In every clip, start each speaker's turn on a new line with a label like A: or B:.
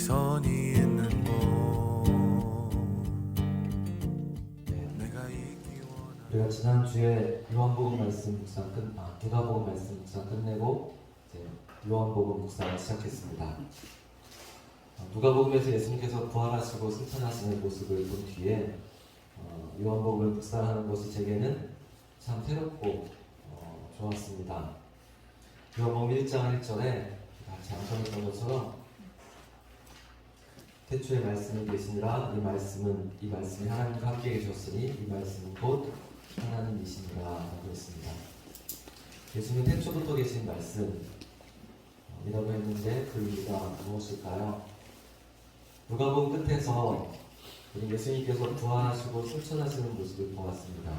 A: 시선이 있는 곳 내가 있기 원하는
B: 우리가 지난주에 요한복음 말씀 묵상 누가복음 말씀 묵상 끝내고 이제 요한복음 묵상을 시작했습니다. 누가복음에서 예수님께서 부활하시고 승천하시는 모습을 본 뒤에 요한복음을 묵상하는 것이 제게는 참 새롭고 좋았습니다. 요한복음 1장 1절에 같이 암송했던 것처럼 태초에 말씀이 계시니라 이 말씀이 하나님과 함께 계셨으니 이 말씀은 곧 하나님이시니라 라고 했습니다. 예수님 태초부터 계신 말씀이라고 했는데 그 이유가 무엇일까요? 누가복음 끝에서 우리 예수님께서 부활하시고 승천하시는 모습을 보았습니다.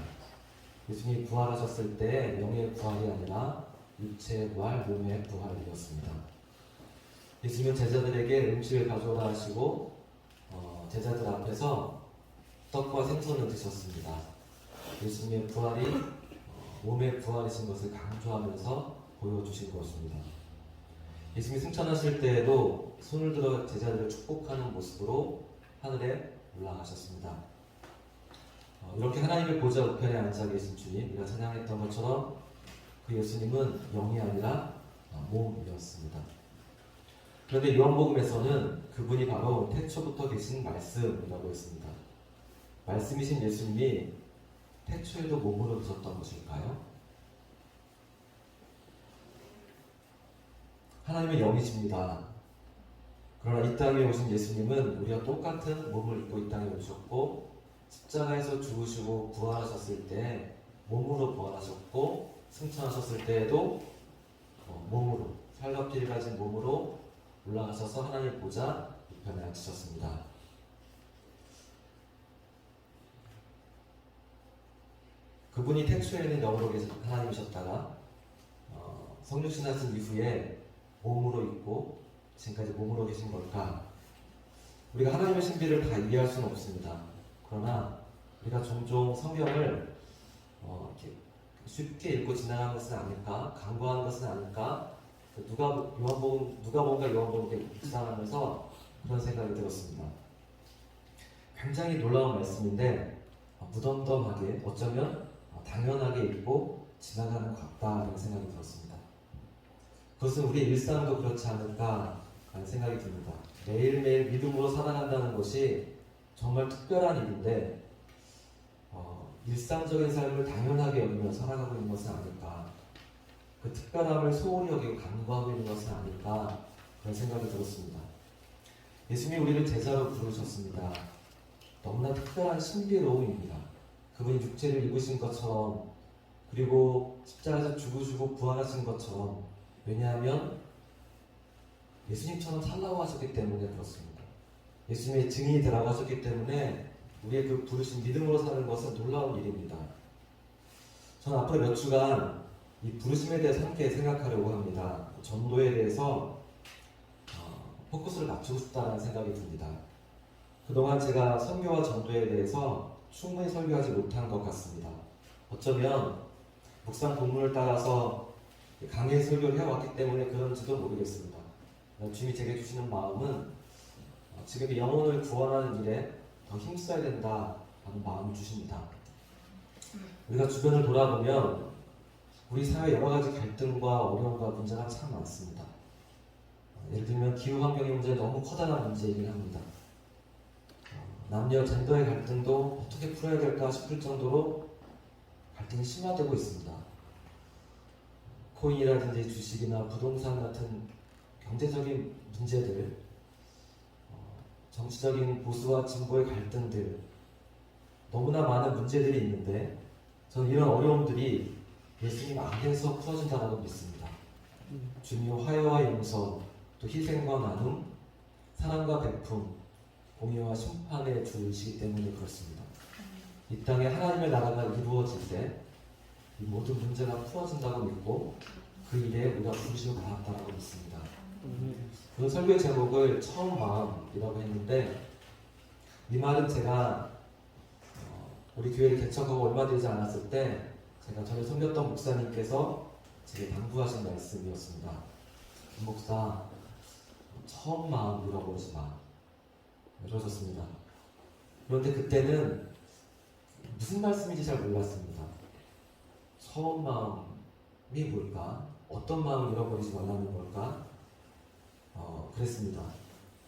B: 예수님이 부활하셨을 때 영의 부활이 아니라 육체의 부활, 몸의 부활이었습니다. 예수님은 제자들에게 음식을 가져오라 하시고 제자들 앞에서 떡과 생선을 드셨습니다. 예수님의 부활이 몸의 부활이신 것을 강조하면서 보여주신 것입니다. 예수님이 승천하실 때에도 손을 들어 제자들을 축복하는 모습으로 하늘에 올라가셨습니다. 이렇게 하나님의 보좌 우편에 앉아 계신 주님, 우리가 찬양했던 것처럼 그 예수님은 영이 아니라 몸이었습니다. 그런데 요한복음에서는 그분이 바로 태초부터 계신 말씀이라고 했습니다. 말씀이신 예수님이 태초에도 몸으로 오셨던 것일까요? 하나님은 영이십니다. 그러나 이 땅에 오신 예수님은 우리와 똑같은 몸을 입고 이 땅에 오셨고 십자가에서 죽으시고 부활하셨을 때 몸으로 부활하셨고 승천하셨을 때에도 몸으로 살과 피를 가진 몸으로 올라가셔서 하나님의 보좌 우편에 앉으셨습니다. 그분이 태초에는 영으로 계신 하나님이셨다가 성육신하신 이후에 몸으로 있고 지금까지 몸으로 계신 걸까? 우리가 하나님의 신비를 다 이해할 수는 없습니다. 그러나 우리가 종종 성경을 이렇게 쉽게 읽고 지나가는 것은 아닐까? 간과하는 것은 아닐까? 누가복음과 요한복음을 묵상하면서 그런 생각이 들었습니다. 굉장히 놀라운 말씀인데 무덤덤하게 어쩌면 당연하게 읽고 지나가는 것 같다는 생각이 들었습니다. 그것은 우리의 일상도 그렇지 않을까 하는 생각이 듭니다. 매일매일 믿음으로 살아간다는 것이 정말 특별한 일인데 일상적인 삶을 당연하게 여기며 살아가고 있는 것은 아닐까, 그 특별함을 소홀히 여기고 간과하고 있는 것은 아닐까 그런 생각이 들었습니다. 예수님이 우리를 제자로 부르셨습니다. 너무나 특별한 신비로움입니다. 그분이 육체를 입으신 것처럼, 그리고 십자가에서 죽으시고 부활하신 것처럼, 왜냐하면 예수님처럼 살라고 하셨기 때문에 그렇습니다. 예수님의 증인이 들어가셨기 때문에 우리의 그 부르신 믿음으로 사는 것은 놀라운 일입니다. 저는 앞으로 몇 주간 이 부르심에 대해서 함께 생각하려고 합니다. 전도에 대해서 포커스를 맞추고 싶다는 생각이 듭니다. 그동안 제가 선교와 전도에 대해서 충분히 설교하지 못한 것 같습니다. 어쩌면 묵상 본문을 따라서 강의 설교를 해왔기 때문에 그런지도 모르겠습니다. 주님이 제게 주시는 마음은 지금 영혼을 구원하는 일에 더 힘써야 된다라는 마음을 주십니다. 우리가 주변을 돌아보면 우리 사회 여러 가지 갈등과 어려움과 문제가 참 많습니다. 예를 들면 기후 환경의 문제는 너무 커다란 문제이긴 합니다. 남녀 젠더의 갈등도 어떻게 풀어야 될까 싶을 정도로 갈등이 심화되고 있습니다. 코인이라든지 주식이나 부동산 같은 경제적인 문제들, 정치적인 보수와 진보의 갈등들, 너무나 많은 문제들이 있는데 저는 이런 어려움들이 예수님 안에서 풀어진다고 믿습니다. 주님의 화해와 용서, 또 희생과 나눔, 사랑과 베품, 공의와 심판의 주이시기 때문에 그렇습니다. 이 땅에 하나님의 나라가 이루어질 때 이 모든 문제가 풀어진다고 믿고 그 일에 우리가 부르심을 받았다고 믿습니다. 그 설교의 제목을 처음 마음이라고 했는데 이 말은 제가 우리 교회를 개척하고 얼마 되지 않았을 때 제가 전에 섬겼던 목사님께서 제게 당부하신 말씀이었습니다. 김 목사, 처음 마음 잃어버리지 마. 그러셨습니다. 그런데 그때는 무슨 말씀인지 잘 몰랐습니다. 처음 마음이 뭘까? 어떤 마음을 잃어버리지 말라는 걸까? 그랬습니다.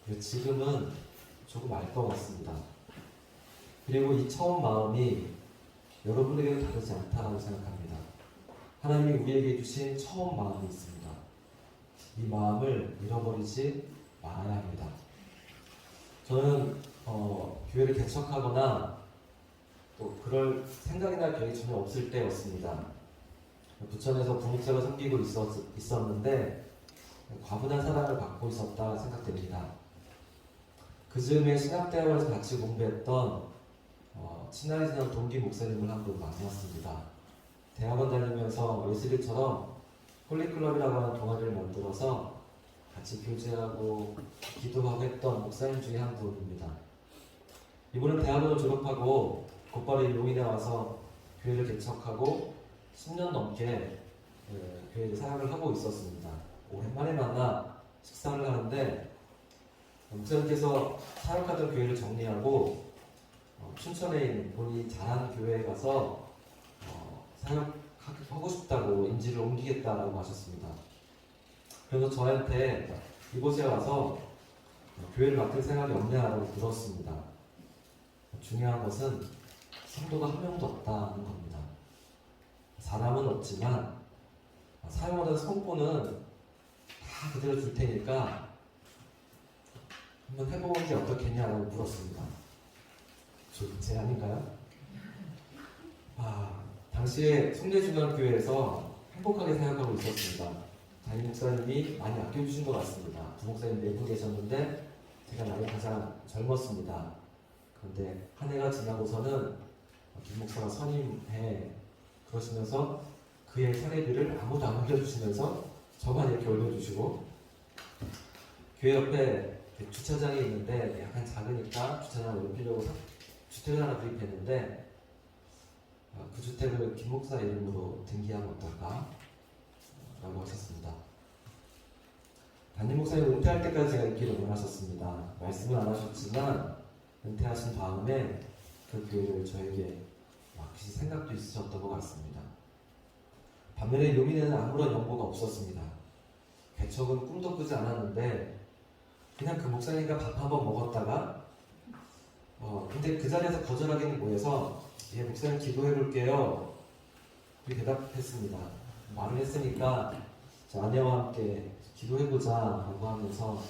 B: 그리고 지금은 조금 알 것 같습니다. 그리고 이 처음 마음이 여러분에게도 다르지 않다고 생각합니다. 하나님이 우리에게 주신 처음 마음이 있습니다. 이 마음을 잃어버리지 말아야 합니다. 저는 교회를 개척하거나 또 그럴 생각이나 계획이 전혀 없을 때였습니다. 부천에서 부목사를 섬기고 있었는데 과분한 사랑을 받고 있었다 생각됩니다. 그 즈음에 신학대학원에서 같이 공부했던 친하게 지낸 동기 목사님을 한 분 만났습니다. 대학원 다니면서 웨슬리처럼 홀리클럽이라고 하는 동아리를 만들어서 같이 교제하고 기도하고 했던 목사님 중에 한 분입니다. 이분은 대학원을 졸업하고 곧바로 용인에 와서 교회를 개척하고 10년 넘게 교회 사역을 하고 있었습니다. 오랜만에 만나 식사를 하는데 목사님께서 사역하던 교회를 정리하고 춘천에 있는 본인이 잘하는 교회에 가서 사역하고 싶다고 임지를 옮기겠다라고 하셨습니다. 그래서 저한테 이곳에 와서 교회를 맡을 생각이 없냐라고 물었습니다. 중요한 것은 성도가 한 명도 없다는 겁니다. 사람은 없지만 사용하던 성포는 다 그대로 줄 테니까 한번 해보는 게 어떻겠냐라고 물었습니다. 제 아닌가요? 당시에 송내중앙교회에서 행복하게 생각하고 있었습니다. 담임 목사님이 많이 아껴주신 것 같습니다. 부목사님 4분 계셨는데 제가 나이 가장 젊었습니다. 그런데 한 해가 지나고서는 김 목사가 선임해 그러시면서 그의 사례비를 아무도 안 올려주시면서 저만 이렇게 올려주시고 교회 옆에 주차장이 있는데 약간 작으니까 주차장을 넓히려고 주택을 하나 구입했는데 그 주택을 김 목사 이름으로 등기하면 어떨까? 라고 하셨습니다. 담임 목사님 은퇴할 때까지 제가 있기를 원하셨습니다. 말씀은 안 하셨지만 은퇴하신 다음에 그 교회를 저에게 맡기실 생각도 있으셨던 것 같습니다. 반면에 용인에는 아무런 연고가 없었습니다. 개척은 꿈도 꾸지 않았는데 그냥 그 목사님과 밥 한번 먹었다가 근데 그 자리에서 거절하기는 뭐해서 예, 목사님 기도해 볼게요. 그렇게 대답했습니다. 말을 했으니까 저 아내와 함께 기도해보자 라고 하면서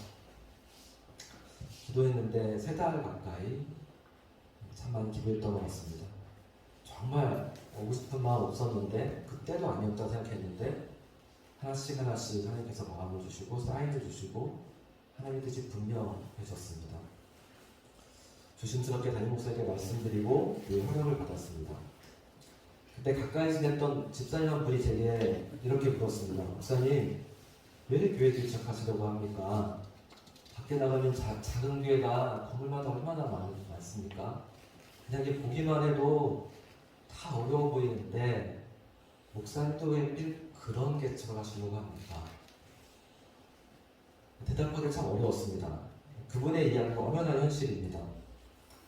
B: 기도했는데 3달 가까이 참 많이 기도했던 것 같습니다. 정말 오고 싶은 마음 없었는데 그때도 아니었다고 생각했는데 하나씩 하나님께서 마음을 주시고 사인을 주시고 하나님의 뜻이 분명해졌습니다. 조심스럽게 담임 목사에게 말씀드리고 교회 허락을 받았습니다. 그때 가까이 지냈던 집사님 한 분이 제게 이렇게 물었습니다. 목사님, 왜 교회 개척하시려고 합니까? 밖에 나가면 작은 교회가 건물마다 얼마나 많습니까? 그냥 이게 보기만 해도 다 어려워 보이는데 목사님도 왜 그런 개척을 하시려고 합니까? 대답하기 참 어려웠습니다. 그분의 이야기가 엄연한 현실입니다.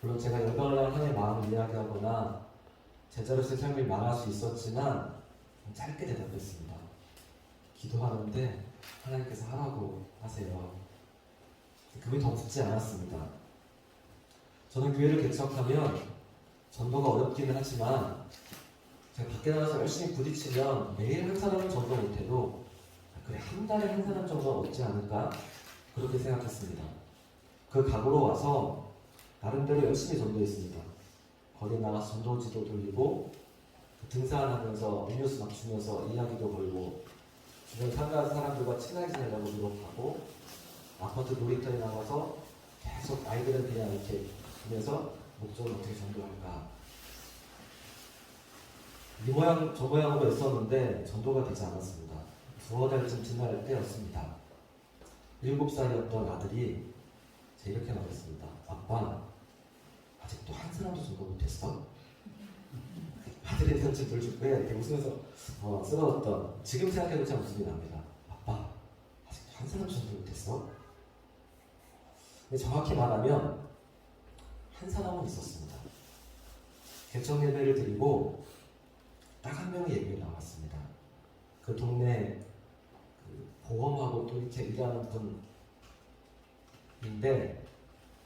B: 물론 제가 열방을 향해 마음을 이야기하거나 제자로서의 삶이 망할 수 있었지만 짧게 대답했습니다. 기도하는데 하나님께서 하라고 하세요. 그분이 더 듣지 않았습니다. 저는 교회를 개척하면 전도가 어렵기는 하지만 제가 밖에 나가서 열심히 부딪히면 매일 한 사람은 전도 못해도 그래 한 달에 한 사람 정도는 얻지 않을까 그렇게 생각했습니다. 그 각오로 와서 나름대로 열심히 전도했습니다. 거기에 나가서 전도지도 돌리고 등산하면서 음료수 막 주면서 이야기도 걸고 주변 살아가는 사람들과 친하게 지내려고 노력하고 아파트 놀이터에 나가서 계속 아이들은 그냥 이렇게 보면서 목적을 어떻게 전도할까 이 모양 저 모양으로 했었는데 전도가 되지 않았습니다. 2달쯤 지날 때였습니다. 7살이었던 아들이 이렇게 말했습니다. 아빠 아직도 한 사람도 전도 못했어? 아들에 대한 질문을 왜 이렇게 웃으면서 쓰러졌던 지금 생각해도 참 웃음이 납니다. 아빠 아직도 한 사람도 전도 못했어? 근데 정확히 말하면 한 사람은 있었습니다. 개척 예배를 드리고 딱 한 명이 예배에 나왔습니다. 그 동네 그 보험하고 또 이렇게 일하는 분인데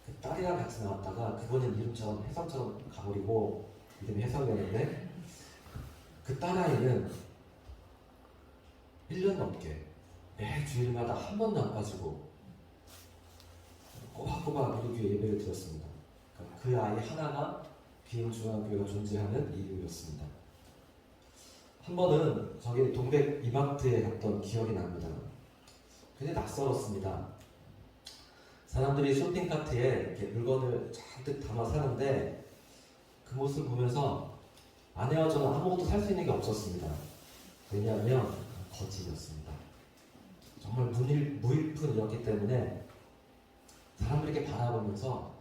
B: 그 딸이랑 같이 나왔다가 그거는 이름처럼 혜성처럼 가버리고 이름이 혜성이었는데 그 딸아이는 1년 넘게 매 주일마다 한 번도 안 빠지고 꼬박꼬박 우리 교회 예배를 드렸습니다. 그러니까 그 아이 하나가 비행중앙교회가 존재하는 이유였습니다. 한 번은 저기 동백 이마트에 갔던 기억이 납니다. 굉장히 낯설었습니다. 사람들이 쇼핑카트에 이렇게 물건을 잔뜩 담아 사는데 그 모습을 보면서 아내와 저는 아무것도 살 수 있는 게 없었습니다. 왜냐하면 거지였습니다. 정말 무일푼이었기 때문에 사람들이 이렇게 바라보면서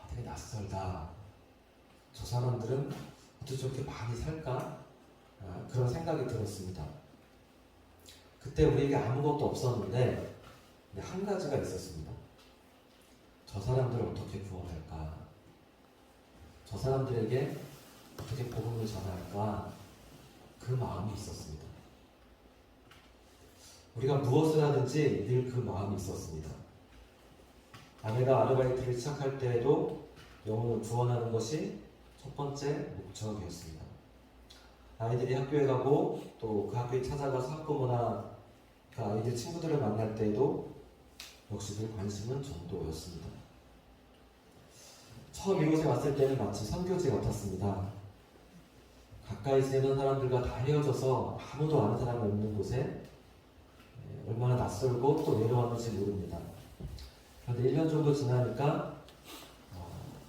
B: 되게 낯설다. 저 사람들은 어떻게 저렇게 많이 살까? 그런 생각이 들었습니다. 그때 우리에게 아무것도 없었는데 한 가지가 있었습니다. 저 사람들을 어떻게 구원할까? 저 사람들에게 어떻게 복음을 전할까? 그 마음이 있었습니다. 우리가 무엇을 하든지 늘 그 마음이 있었습니다. 아내가 아르바이트를 시작할 때에도 영혼을 구원하는 것이 첫 번째 목적이었습니다. 아이들이 학교에 가고 또 그 학교에 찾아가서 학부모나 그 아이들 친구들을 만날 때에도 역시 늘 관심은 전도였습니다. 처음 이곳에 왔을 때는 마치 선교지 같았습니다. 가까이 지내던 사람들과 다 헤어져서 아무도 아는 사람이 없는 곳에 얼마나 낯설고 또 외로웠는지 모릅니다. 그런데 1년 정도 지나니까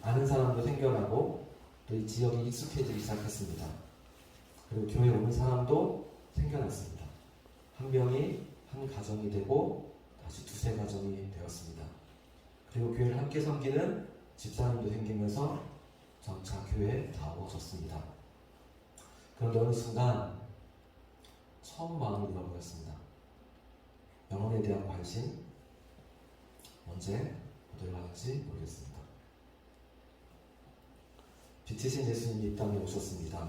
B: 아는 사람도 생겨나고 또 이 지역이 익숙해지기 시작했습니다. 그리고 교회에 오는 사람도 생겨났습니다. 한 명이 한 가정이 되고 다시 두세 가정이 되었습니다. 그리고 교회를 함께 섬기는 집사님도 생기면서 점차 교회에 다워졌습니다. 그런데 어느 순간 처음 마음을 잃어버렸습니다. 영혼에 대한 관심 언제 얻으려는지 모르겠습니다. 빛이신 예수님이 이 땅에 오셨습니다.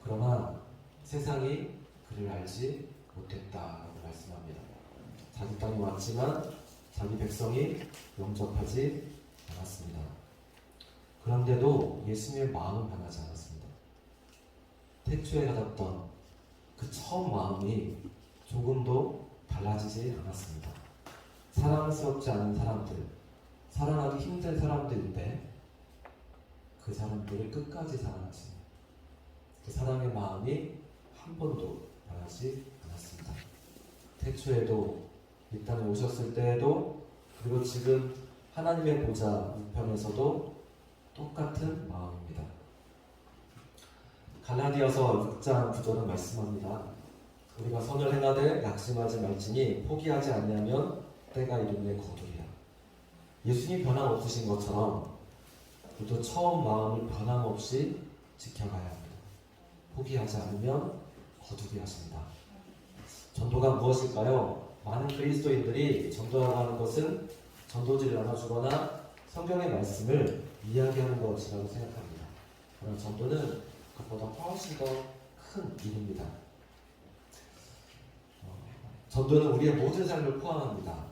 B: 그러나 세상이 그를 알지 못했다라고 말씀합니다. 자기 땅에 왔지만 자기 백성이 영접하지 않았습니다. 그런데도 예수님의 마음은 변하지 않았습니다. 태초에 가졌던 그 처음 마음이 조금도 달라지지 않았습니다. 사랑스럽지 않은 사람들, 사랑하기 힘든 사람들인데 그 사람들을 끝까지 사랑하시는 그 사랑의 마음이 한 번도 변하지 않았습니다. 태초에도 이 땅에 오셨을 때에도 그리고 지금 하나님의 보좌 우편에서도 똑같은 마음입니다. 갈라디아서 6장 9절은 말씀합니다. 우리가 선을 행하되 낙심하지 말지니 포기하지 않냐면 때가 이르매 거두리라. 예수님 변함없으신 것처럼 우리도 처음 마음을 변함없이 지켜가야 합니다. 포기하지 않으면 거두게 하십니다. 전도가 무엇일까요? 많은 그리스도인들이 전도라고 하는 것은 전도지를 나눠주거나 성경의 말씀을 이야기하는 것이라고 생각합니다. 그러나 전도는 그것보다 훨씬 더 큰 일입니다. 전도는 우리의 모든 삶을 포함합니다.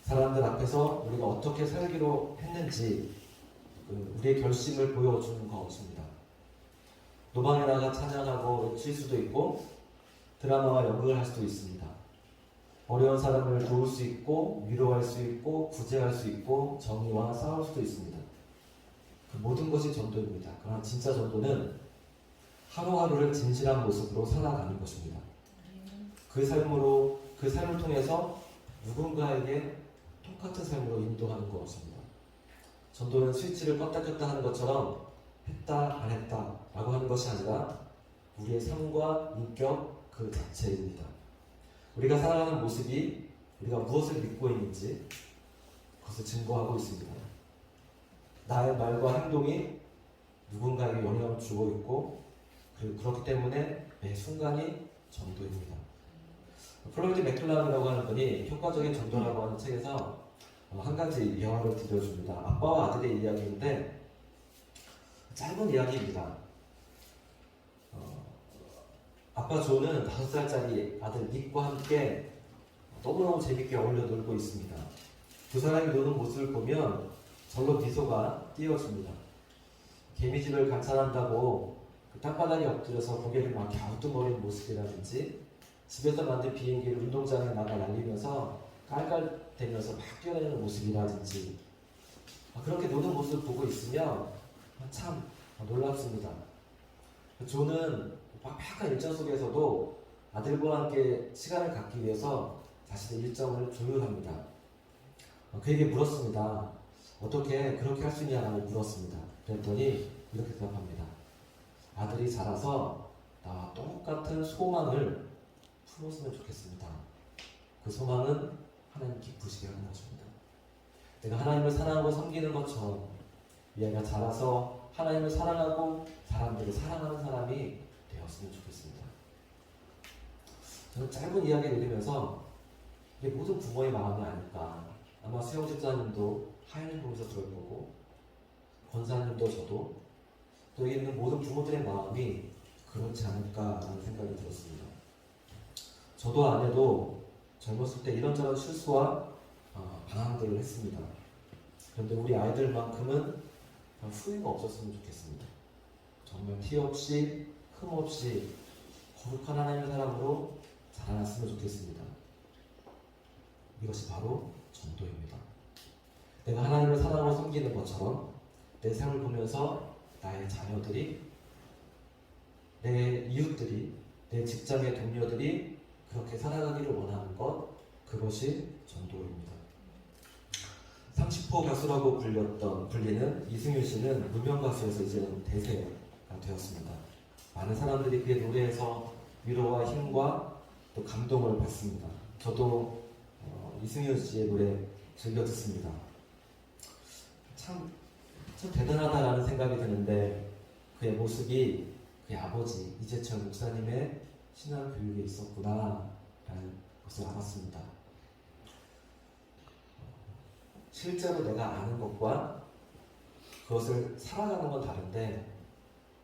B: 사람들 앞에서 우리가 어떻게 살기로 했는지 우리의 결심을 보여주는 것입니다. 노방에 나가 찬양하고 외칠 수도 있고 드라마와 연극을 할 수도 있습니다. 어려운 사람을 도울 수 있고 위로할 수 있고 구제할 수 있고 정의와 싸울 수도 있습니다. 그 모든 것이 전도입니다. 그러나 진짜 전도는 하루하루를 진실한 모습으로 살아가는 것입니다. 그 삶을 통해서 누군가에게 똑같은 삶으로 인도하는 것입니다. 전도는 스위치를 껐다 켰다 하는 것처럼 했다 안 했다 라고 하는 것이 아니라 우리의 삶과 인격 그 자체입니다. 우리가 살아가는 모습이 우리가 무엇을 믿고 있는지 그것을 증거하고 있습니다. 나의 말과 행동이 누군가에게 영향을 주고 있고 그렇기 때문에 매 순간이 전도입니다. 플로이드 맥클란이라고 하는 분이 효과적인 전도라고 하는 책에서 한 가지 예화를 들려줍니다. 아빠와 아들의 이야기인데 짧은 이야기입니다. 아빠 조는 5살짜리 아들 닉과 함께 너무너무 재밌게 어울려 놀고 있습니다. 두 사람이 노는 모습을 보면 절로 미소가 띄어집니다. 개미집을 관찰한다고 그 땅바닥에 엎드려서 고개를 막 갸우뚱거리는 모습이라든지 집에서 만든 비행기를 운동장에 나가 날리면서 깔깔대면서 막 뛰어다니는 모습이라든지 그렇게 노는 모습을 보고 있으면 참 놀랍습니다. 조는 빡빡한 일정 속에서도 아들과 함께 시간을 갖기 위해서 자신의 일정을 조율합니다. 그에게 물었습니다. 어떻게 그렇게 할 수 있냐고 물었습니다. 그랬더니 이렇게 대답합니다. 아들이 자라서 나와 똑같은 소망을 품었으면 좋겠습니다. 그 소망은 하나님 기쁘시게 하는 것입니다. 내가 하나님을 사랑하고 섬기는 것처럼 이 아이가 자라서 하나님을 사랑하고 사람들을 사랑하는 사람이 되었으면 좋겠습니다. 저는 짧은 이야기를 들으면서 이게 모든 부모의 마음이 아닐까. 아마 수영 집사님도 하얀 보면서 그럴 거고 권사님도 저도 또 여기 있는 모든 부모들의 마음이 그렇지 않을까라는 생각이 들었습니다. 저도 아내도 젊었을 때 이런저런 실수와 방황들을 했습니다. 그런데 우리 아이들만큼은 후회가 없었으면 좋겠습니다. 정말 티 없이 흠 없이 거룩한 하나님의 사람으로 자라났으면 좋겠습니다. 이것이 바로 전도입니다. 내가 하나님을 사랑하고 섬기는 것처럼 내 삶을 보면서 나의 자녀들이, 내 이웃들이, 내 직장의 동료들이 그렇게 살아가기를 원하는 것, 그것이 전도입니다. 30호 가수라고 불리는 이승윤 씨는 무명 가수에서 이제는 대세가 되었습니다. 많은 사람들이 그의 노래에서 위로와 힘과 또 감동을 받습니다. 저도 이승윤 씨의 노래 즐겨 듣습니다. 참 대단하다라는 생각이 드는데 그의 모습이 그의 아버지 이재철 목사님의 신앙 교육에 있었구나 라는 것을 알았습니다. 실제로 내가 아는 것과 그것을 살아가는 건 다른데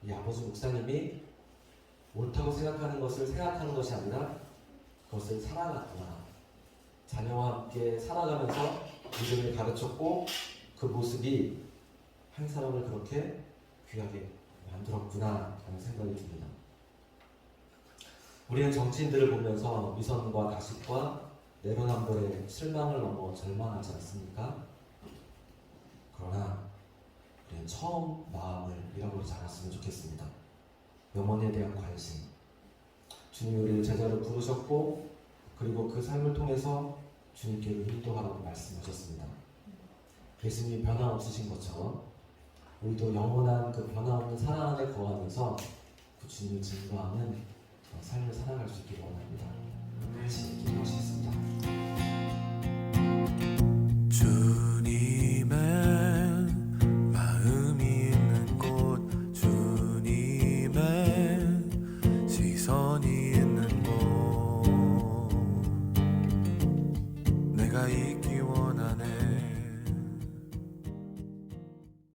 B: 이 아버지 목사님이 옳다고 생각하는 것을 생각하는 것이 아니라 그것을 살아갔구나. 자녀와 함께 살아가면서 믿음을 가르쳤고 그 모습이 한 사람을 그렇게 귀하게 만들었구나 라는 생각이 듭니다. 우리는 정치인들을 보면서 위선과 가식과 내로남불의 실망을 넘어 절망하지 않습니까? 그러나 우리는 처음 마음을 잃어버리지 않았으면 좋겠습니다. 영혼에 대한 관심. 주님이 우리를 제자로 부르셨고 그리고 그 삶을 통해서 주님께로 인도하라고 말씀하셨습니다. 예수님이 변화없으신 것처럼 우리도 영원한 그 변화없는 사랑 안에 거하면서 그 주님을 증거하는 삶을 살아갈 수 있기를 원합니다. 같이 기도하시겠습니다.
A: 주님의 마음이 있는 곳 주님의 시선이 있는 곳 내가 있기 원하는